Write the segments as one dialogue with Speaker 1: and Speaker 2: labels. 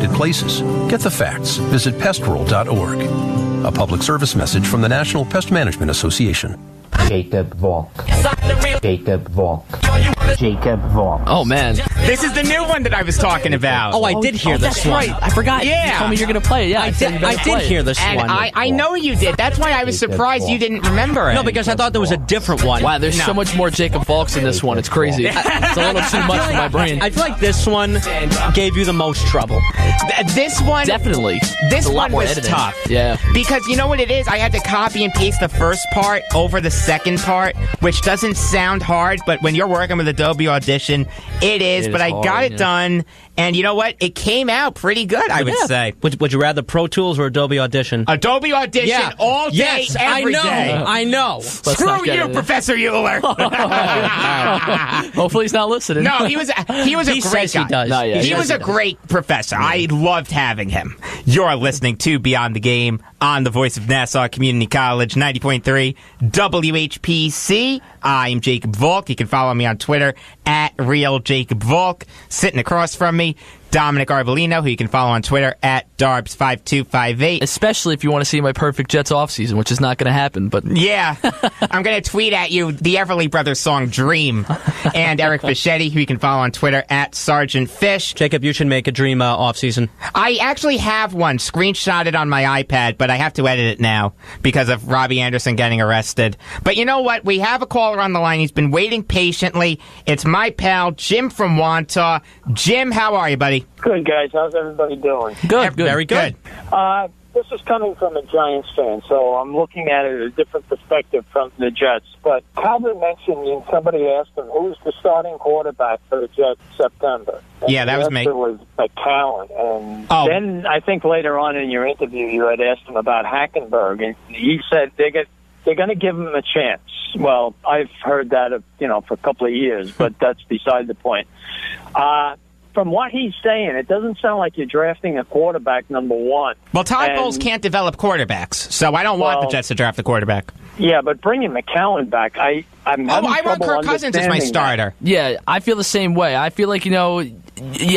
Speaker 1: places. Get the facts. Visit pestworld.org. A public service message from the National Pest Management Association.
Speaker 2: Jacob Volk. Jacob Volk. Jacob Volk.
Speaker 3: Oh, man.
Speaker 4: This is the new one that I was talking about.
Speaker 3: Oh, I did hear this one. That's right. I forgot.
Speaker 4: Yeah.
Speaker 3: You told me you're going to play it. Yeah,
Speaker 5: I did hear this
Speaker 4: And
Speaker 5: one.
Speaker 4: I know you did. That's why I was surprised you didn't remember it.
Speaker 5: No, because I thought there was a different one.
Speaker 3: Wow, there's so much more Jacob Volks in this one. It's crazy. It's a little too much for my brain.
Speaker 5: I feel like this one gave you the most trouble.
Speaker 4: This one...
Speaker 3: Definitely.
Speaker 4: This
Speaker 3: It's a lot
Speaker 4: one
Speaker 3: more
Speaker 4: was
Speaker 3: editing.
Speaker 4: tough.
Speaker 3: Yeah.
Speaker 4: Because you know what it is? I had to copy and paste the first part over the second part, which doesn't sound hard, but when you're working with Adobe Audition, it is. But I got it done, and you know what? It came out pretty good, I would say.
Speaker 5: Would you rather Pro Tools or Adobe Audition?
Speaker 4: Adobe Audition all day, every day.
Speaker 5: I know.
Speaker 4: Screw you, Professor Euler.
Speaker 3: Hopefully he's not listening.
Speaker 4: No, he was a great
Speaker 5: says
Speaker 4: guy.
Speaker 5: he does.
Speaker 3: No, yeah,
Speaker 4: he was a great professor. I loved having him. You're listening to Beyond the Game on the voice of Nassau Community College, 90.3 WHPC. I'm Jacob Volk. You can follow me on Twitter at RealJacobVolk. Sitting across from me, Dominic Arbolino, who you can follow on Twitter at Darbs5258.
Speaker 3: Especially if you want to see my perfect Jets offseason, which is not going to happen. But
Speaker 4: Yeah. I'm going to tweet at you the Everly Brothers song Dream. And Eric Fischetti, who you can follow on Twitter at Sergeant Fish.
Speaker 5: Jacob, you should make a dream off-season.
Speaker 4: I actually have one screenshotted on my iPad, but I have to edit it now because of Robbie Anderson getting arrested. But you know what? We have a caller on the line. He's been waiting patiently. It's my pal, Jim from Wantagh. Jim, how are you, buddy?
Speaker 6: Good, guys. How's everybody doing?
Speaker 3: good.
Speaker 5: Very good.
Speaker 6: This is coming from a Giants fan, so I'm looking at it a different perspective from the Jets. But Calvin mentioned, and somebody asked him, who's the starting quarterback for the Jets in September? And
Speaker 4: Yeah, that was me.
Speaker 6: It was McCown. And then I think later on in your interview, you had asked him about Hackenberg, and he said they're going to give him a chance. Well, I've heard that, for a couple of years, but that's beside the point. From what he's saying, it doesn't sound like you're drafting a quarterback number one.
Speaker 4: Well, Todd Bowles can't develop quarterbacks, so I don't want the Jets to draft a quarterback.
Speaker 6: Yeah, but bringing McCown back, I'm having
Speaker 4: I want
Speaker 6: trouble
Speaker 4: Kirk Cousins as my
Speaker 6: understanding
Speaker 4: starter.
Speaker 3: Yeah, I feel the same way. I feel like, you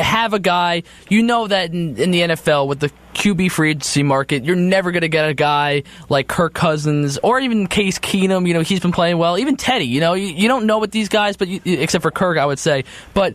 Speaker 3: have a guy, that in the NFL with the QB free agency market, you're never going to get a guy like Kirk Cousins or even Case Keenum. He's been playing well. Even Teddy, you don't know what these guys, but except for Kirk, I would say. But,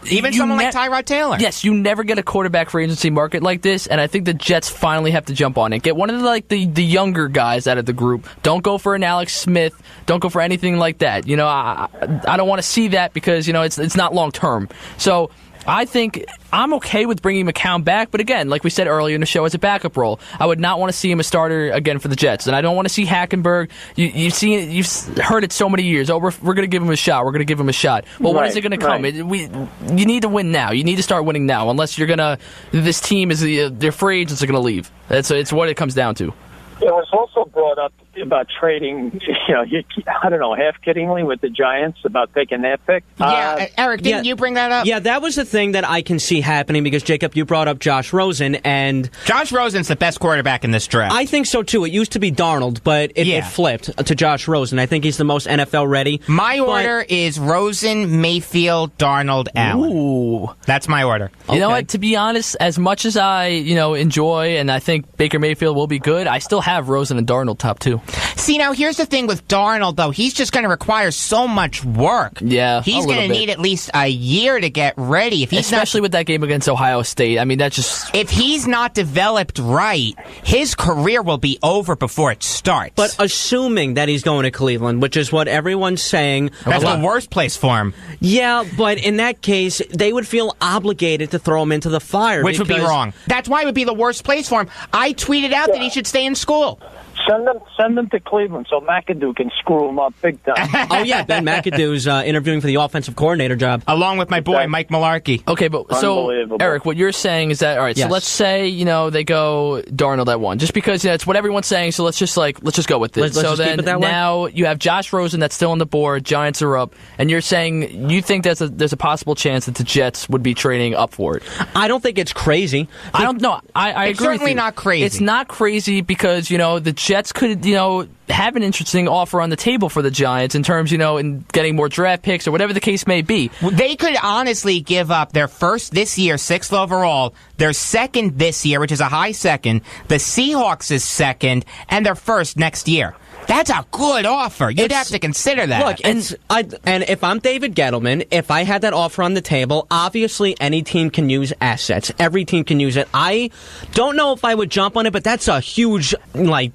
Speaker 4: Even someone like Tyrod Taylor.
Speaker 3: Yes, you never get a quarterback free agency market like this, and I think the Jets finally have to jump on it. Get one of the younger guys out of the group. Don't go for an Alex Smith. Don't go for anything like that. I don't want to see that because it's not long term. So I think I'm okay with bringing McCown back, but again, like we said earlier in the show, as a backup role. I would not want to see him a starter again for the Jets, and I don't want to see Hackenberg. You've heard it so many years. Oh, we're going to give him a shot. We're going to give him a shot. Well, when is it going to come? You need to win now. You need to start winning now. Unless you're gonna, this team is their free agents are going to leave. It's what it comes down to.
Speaker 6: It was also brought up about trading, I don't know, half-kiddingly with the Giants about taking their pick.
Speaker 4: Yeah, Eric, didn't you bring that up?
Speaker 5: Yeah, that was the thing that I can see happening because, Jacob, you brought up Josh Rosen, and
Speaker 4: Josh Rosen's the best quarterback in this draft.
Speaker 5: I think so, too. It used to be Darnold, but it flipped to Josh Rosen. I think he's the most NFL-ready.
Speaker 4: My order is Rosen, Mayfield, Darnold, Allen.
Speaker 3: Ooh.
Speaker 4: That's my order.
Speaker 3: You know what? To be honest, as much as I, enjoy and I think Baker Mayfield will be good, I still have Rosen and Darnold top two.
Speaker 4: See, now here's the thing with Darnold, though. He's just going to require so much work.
Speaker 3: Yeah,
Speaker 4: he's going to need at least a year to get ready.
Speaker 3: Especially with that game against Ohio State. I mean, that just...
Speaker 4: If he's not developed right, his career will be over before it starts.
Speaker 5: But assuming that he's going to Cleveland, which is what everyone's saying...
Speaker 4: That's the worst place for him.
Speaker 5: Yeah, but in that case, they would feel obligated to throw him into the fire.
Speaker 4: Which would be wrong. That's why it would be the worst place for him. I tweeted out that he should stay in school.
Speaker 6: Send them to Cleveland so McAdoo can screw them up big time.
Speaker 5: Oh, yeah, Ben McAdoo's interviewing for the offensive coordinator job.
Speaker 4: Along with my boy, Mike Mularkey.
Speaker 3: Okay, but so, Eric, what you're saying is that, all right, so let's say, they go Darnold at one. Just because it's what everyone's saying, so let's just go with it.
Speaker 5: Let's
Speaker 3: then
Speaker 5: keep it that way.
Speaker 3: Now you have Josh Rosen that's still on the board, Giants are up, and you're saying you think there's a possible chance that the Jets would be trading up for it.
Speaker 5: I don't think it's crazy.
Speaker 3: I don't know. I agree with you.
Speaker 4: It's certainly not crazy.
Speaker 3: It's not crazy because, the Jets could, have an interesting offer on the table for the Giants in terms, in getting more draft picks or whatever the case may be.
Speaker 4: They could honestly give up their first this year, 6th overall, their second this year, which is a high second, the Seahawks' second, and their first next year. That's a good offer. You'd have to consider that.
Speaker 5: Look, and if I'm David Gettleman, if I had that offer on the table, obviously any team can use assets. Every team can use it. I don't know if I would jump on it, but that's a huge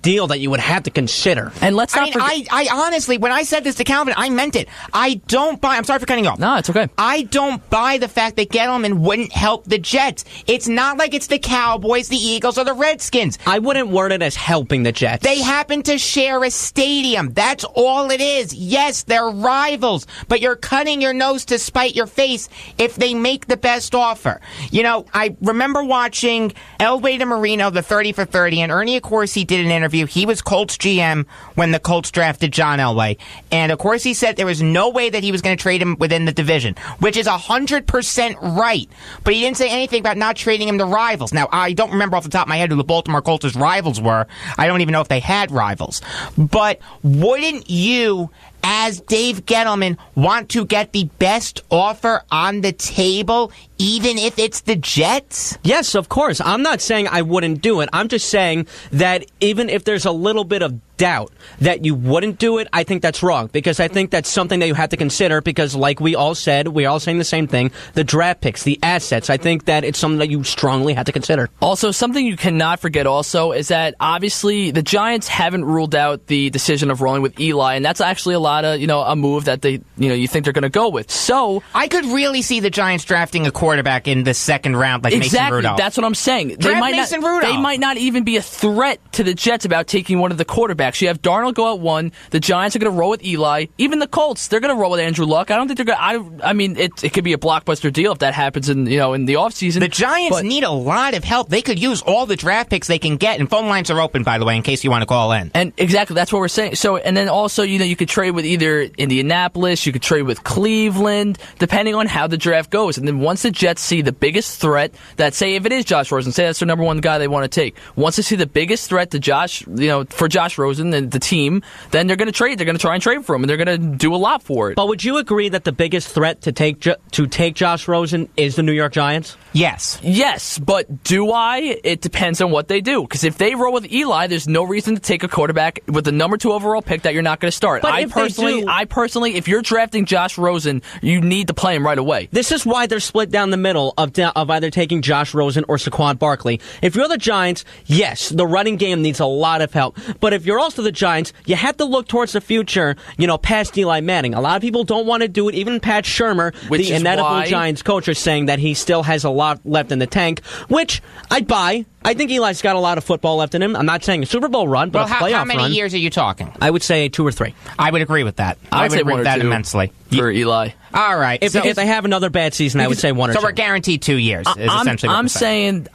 Speaker 5: deal that you would have to consider.
Speaker 3: And let's not forget.
Speaker 4: I honestly, when I said this to Calvin, I meant it. I don't buy. I'm sorry for cutting you off.
Speaker 3: No, it's okay.
Speaker 4: I don't buy the fact that Gettleman wouldn't help the Jets. It's not like it's the Cowboys, the Eagles, or the Redskins.
Speaker 5: I wouldn't word it as helping the Jets.
Speaker 4: They happen to share a stadium. That's all it is. Yes, they're rivals, but you're cutting your nose to spite your face if they make the best offer. I remember watching Elway to Marino, the 30 for 30, and Ernie Accorsi did an interview. He was Colts GM when the Colts drafted John Elway, and of course he said there was no way that he was going to trade him within the division, which is 100% right, but he didn't say anything about not trading him to rivals. Now, I don't remember off the top of my head who the Baltimore Colts' rivals were. I don't even know if they had rivals. But wouldn't you, as Dave Gettleman, want to get the best offer on the table, even if it's the Jets?
Speaker 5: Yes, of course. I'm not saying I wouldn't do it. I'm just saying that even if there's a little bit of doubt that you wouldn't do it, I think that's wrong, because I think that's something that you have to consider, because like we all said, we're all saying the same thing, the draft picks, the assets. I think that it's something that you strongly have to consider.
Speaker 3: Also, something you cannot forget also is that obviously the Giants haven't ruled out the decision of rolling with Eli, and that's actually a lot of, a move that they, you think they're going to go with. So
Speaker 4: I could really see the Giants drafting a quarterback in the second round, like Mason Rudolph.
Speaker 3: That's what I'm saying. They might not even be a threat to the Jets about taking one of the quarterbacks. You have Darnold go at 1. The Giants are going to roll with Eli. Even the Colts, they're going to roll with Andrew Luck. I don't think they're going to. I mean, it could be a blockbuster deal if that happens in the offseason.
Speaker 4: The Giants need a lot of help. They could use all the draft picks they can get, and phone lines are open, by the way, in case you want to call in.
Speaker 3: And exactly, that's what we're saying. So, and then also, you could trade with either Indianapolis, you could trade with Cleveland, depending on how the draft goes. And then once the Jets see the biggest threat, that say if it is Josh Rosen, say that's their number one guy they want to take. Once they see the biggest threat to Josh, for Josh Rosen and the team, then they're going to trade. They're going to try and trade for him, and they're going to do a lot for it.
Speaker 5: But would you agree that the biggest threat to take Josh Rosen is the New York Giants?
Speaker 4: Yes.
Speaker 3: Yes, but do I? It depends on what they do. Because if they roll with Eli, there's no reason to take a quarterback with the number 2 overall pick that you're not going to start.
Speaker 5: But
Speaker 3: I personally, if you're drafting Josh Rosen, you need to play him right away.
Speaker 5: This is why they're split down the middle of either taking Josh Rosen or Saquon Barkley. If you're the Giants, yes, the running game needs a lot of help. But if you're also the Giants, you have to look towards the future, past Eli Manning. A lot of people don't want to do it. Even Pat Shurmur, the inedible Giants coach, is saying that he still has a lot left in the tank, which I'd buy. I think Eli's got a lot of football left in him. I'm not saying a Super Bowl run, but a playoff run.
Speaker 4: How many years are you talking?
Speaker 5: I would say 2 or 3.
Speaker 4: I would agree with that. I would agree with that immensely.
Speaker 3: For Eli.
Speaker 4: All right.
Speaker 5: If they have another bad season, I would say 1 or 2.
Speaker 4: So we're guaranteed 2 years. Is essentially what
Speaker 3: I'm saying.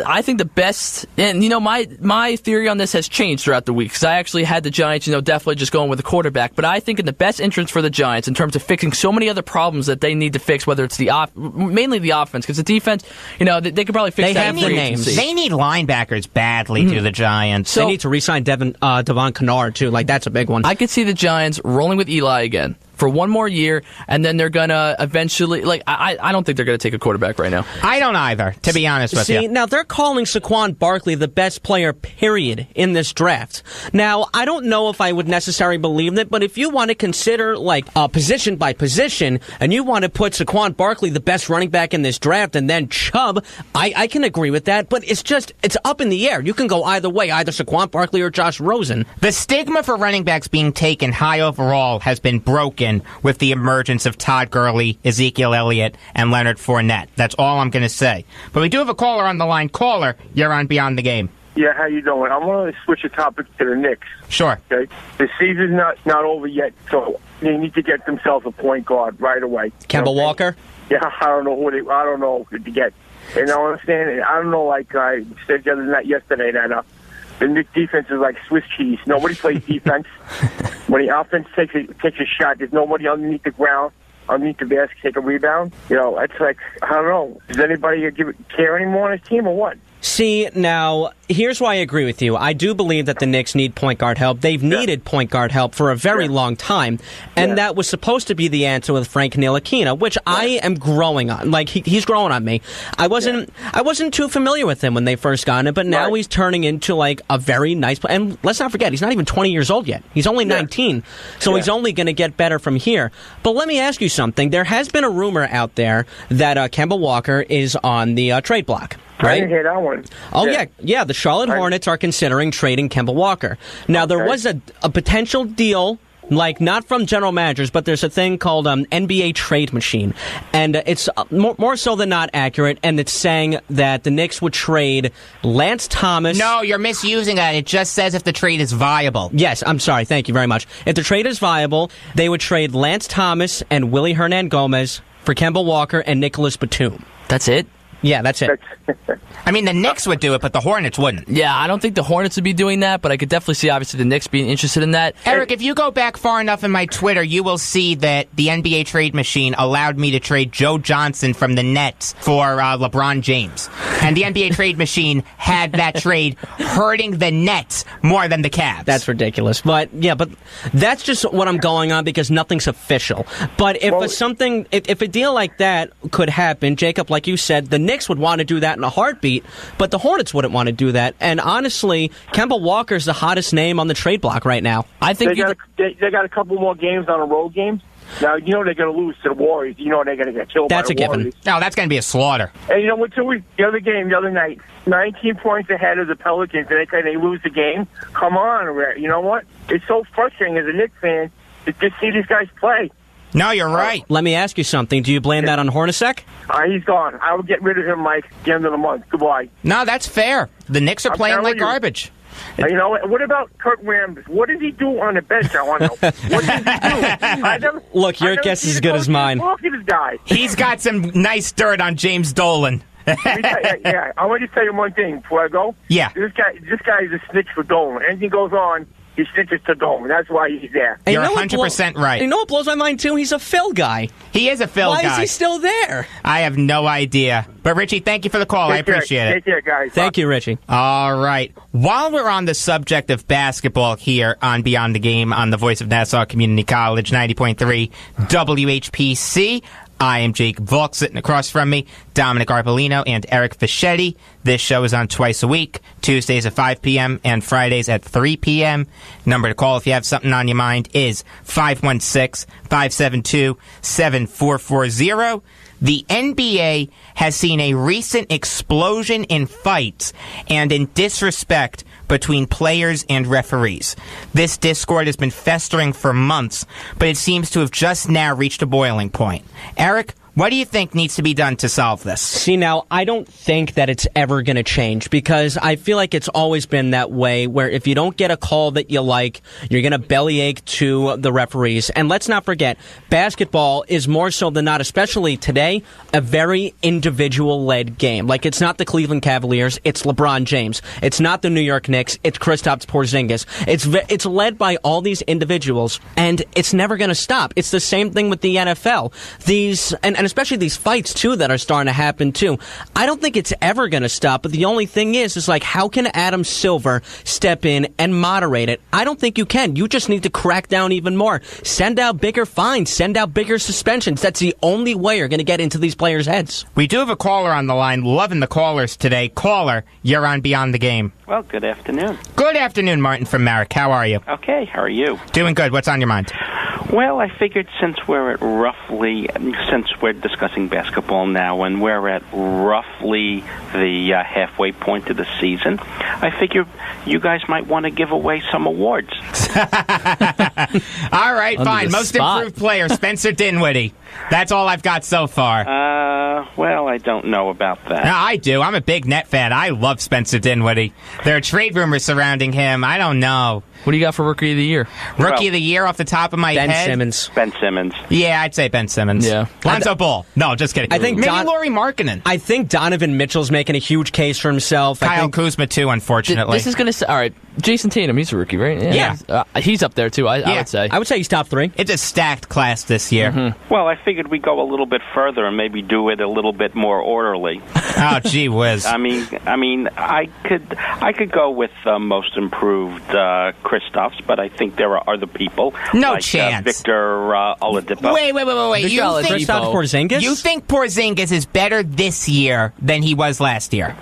Speaker 3: I think the best, and my theory on this has changed throughout the week, because I actually had the Giants, definitely just going with a quarterback. But I think in the best interest for the Giants in terms of fixing so many other problems that they need to fix, whether it's mainly the offense, because the defense, they could probably fix
Speaker 5: that. They have the names.
Speaker 4: They need linebackers badly to the Giants.
Speaker 5: So, they need to re-sign Devon Kennard too. That's a big one.
Speaker 3: I could see the Giants rolling with Eli again for one more year, and then they're gonna eventually, I don't think they're gonna take a quarterback right now.
Speaker 4: I don't either, to be honest with you.
Speaker 5: Now they're calling Saquon Barkley the best player, period, in this draft. Now, I don't know if I would necessarily believe that, but if you want to consider, position by position, and you want to put Saquon Barkley the best running back in this draft, and then Chubb, I can agree with that, but it's up in the air. You can go either way, either Saquon Barkley or Josh Rosen.
Speaker 4: The stigma for running backs being taken high overall has been broken with the emergence of Todd Gurley, Ezekiel Elliott, and Leonard Fournette. That's all I'm going to say. But we do have a caller on the line. Caller, you're on Beyond the Game.
Speaker 7: Yeah, how you doing? I want to switch the topic to the Knicks.
Speaker 4: Sure.
Speaker 7: Okay. The season's not over yet, so they need to get themselves a point guard right away.
Speaker 5: Kemba Walker?
Speaker 7: Yeah, I don't know who to get. And I understand. I don't know. Like I said the other night, yesterday, that the Knicks defense is like Swiss cheese. Nobody plays defense. When the offense takes a shot, there's nobody underneath the ground, underneath the basket, take a rebound. It's like, I don't know. Does anybody care anymore on his team or what?
Speaker 5: See, now, here's why I agree with you. I do believe that the Knicks need point guard help. They've needed point guard help for a very long time, and that was supposed to be the answer with Frank Ntilikina, which I am growing on. Like, he's growing on me. I wasn't too familiar with him when they first got him, but now he's turning into, like, a very nice player. And let's not forget, he's not even 20 years old yet. He's only 19, so he's only going to get better from here. But let me ask you something. There has been a rumor out there that Kemba Walker is on the trade block. Right?
Speaker 7: I didn't hear that one.
Speaker 5: Oh, yeah. The Charlotte Hornets are considering trading Kemba Walker. Now, there was a potential deal, like not from general managers, but there's a thing called NBA Trade Machine. And it's more so than not accurate, and it's saying that the Knicks would trade Lance Thomas.
Speaker 4: No, you're misusing that. It just says if the trade is viable.
Speaker 5: Yes, I'm sorry. Thank you very much. If the trade is viable, they would trade Lance Thomas and Willie Hernan-Gomez for Kemba Walker and Nicholas Batum.
Speaker 3: That's it?
Speaker 5: Yeah, that's it.
Speaker 4: I mean, the Knicks would do it, but the Hornets wouldn't.
Speaker 3: Yeah, I don't think the Hornets would be doing that, but I could definitely see, obviously, the Knicks being interested in that.
Speaker 4: Eric, if you go back far enough in my Twitter, you will see that the NBA Trade Machine allowed me to trade Joe Johnson from the Nets for LeBron James. And the NBA Trade Machine had that trade hurting the Nets more than the Cavs.
Speaker 5: That's ridiculous. But that's just what I'm going on because nothing's official. But if a deal like that could happen, Jacob, like you said, the Knicks would want to do that in a heartbeat, but the Hornets wouldn't want to do that. And honestly, Kemba Walker's the hottest name on the trade block right now.
Speaker 3: I think
Speaker 7: they got a couple more games on a road game. Now, you know they're going to lose to the Warriors. You know they're going to get killed by the Warriors.
Speaker 5: That's a given.
Speaker 4: No, that's going to be a slaughter.
Speaker 7: And you know what, too? The other game, the other night, 19 points ahead of the Pelicans, and they lose the game. Come on, you know what? It's so frustrating as a Knicks fan to just see these guys play.
Speaker 4: No, you're right.
Speaker 5: Let me ask you something. Do you blame that on Hornacek?
Speaker 7: He's gone. I will get rid of him, Mike, at the end of the month. Goodbye.
Speaker 4: No, that's fair. The Knicks are playing like garbage.
Speaker 7: You know, what about Kurt Rambis? What does he do on the bench? I want to know. What does he do?
Speaker 5: Look, your guess is as good as mine.
Speaker 7: Look at this guy.
Speaker 4: He's got some nice dirt on James Dolan.
Speaker 7: Yeah, I want to tell you one thing before I go.
Speaker 4: Yeah.
Speaker 7: This guy is a snitch for Dolan. Anything goes on, he snitches to Dolan. That's why he's there.
Speaker 5: And
Speaker 4: You're 100% right.
Speaker 5: You know what blows my mind, too? He's a Phil guy.
Speaker 4: He is a Phil guy.
Speaker 5: Why is he still there?
Speaker 4: I have no idea. But, Richie, thank you for the call. I appreciate it.
Speaker 7: Take care, guys.
Speaker 5: Thank you, Richie.
Speaker 4: All right. While we're on the subject of basketball here on Beyond the Game on the Voice of Nassau Community College, 90.3 WHPC, I am Jake Volk. Sitting across from me, Dominic Arpolino and Eric Fischetti. This show is on twice a week, Tuesdays at 5 p.m. and Fridays at 3 p.m. Number to call if you have something on your mind is 516-572-7440. The NBA has seen a recent explosion in fights and in disrespect between players and referees. This discord has been festering for months, but it seems to have just now reached a boiling point. Eric, what do you think needs to be done to solve this?
Speaker 5: See, now, I don't think that it's ever going to change because I feel like it's always been that way where if you don't get a call that you like, you're going to bellyache to the referees. And let's not forget, basketball is more so than not, especially today, a very individual-led game. Like, it's not the Cleveland Cavaliers, it's LeBron James. It's not the New York Knicks, it's Kristaps Porzingis. It's led by all these individuals, and it's never going to stop. It's the same thing with the NFL. And especially these fights, too, that are starting to happen, too. I don't think it's ever going to stop, but the only thing is like, how can Adam Silver step in and moderate it? I don't think you can. You just need to crack down even more. Send out bigger fines. Send out bigger suspensions. That's the only way you're going to get into these players' heads.
Speaker 4: We do have a caller on the line. Loving the callers today. Caller, you're on Beyond the Game.
Speaker 8: Well, good afternoon.
Speaker 4: Good afternoon, Martin from Merrick. How are you?
Speaker 8: Okay, how are you?
Speaker 4: Doing good. What's on your mind?
Speaker 8: Well, I figured since we're discussing basketball now and we're at roughly the halfway point of the season, I figure you guys might want to give away some awards.
Speaker 4: All right, fine. Most improved player, Spencer Dinwiddie. That's all I've got so far.
Speaker 8: Well, I don't know about that.
Speaker 4: No, I do. I'm a big Net fan. I love Spencer Dinwiddie. There are trade rumors surrounding him. I don't know.
Speaker 3: What do you got for Rookie of the Year?
Speaker 4: Rookie of the Year off the top of my head?
Speaker 8: Ben Simmons.
Speaker 4: Yeah, I'd say Ben Simmons.
Speaker 3: Yeah.
Speaker 4: Lonzo Ball. No, just kidding.
Speaker 5: I think
Speaker 4: maybe Lauri Markkanen.
Speaker 5: I think Donovan Mitchell's making a huge case for himself.
Speaker 4: Kyle Kuzma, too, unfortunately.
Speaker 3: This is going to... All right, Jason Tatum, he's a rookie, right?
Speaker 4: Yeah.
Speaker 3: He's up there, too, I would say.
Speaker 5: I would say he's top 3.
Speaker 4: It's a stacked class this year.
Speaker 8: Mm-hmm. Well, I figured we'd go a little bit further and maybe do it a little bit more orderly.
Speaker 4: Oh, gee whiz.
Speaker 8: I mean, I could go with most improved Kristaps, but I think there are other people.
Speaker 4: No
Speaker 8: like,
Speaker 4: chance.
Speaker 8: Victor Oladipo.
Speaker 4: Wait.
Speaker 5: Kristaps Porzingis?
Speaker 4: You think Porzingis is better this year than he was last year?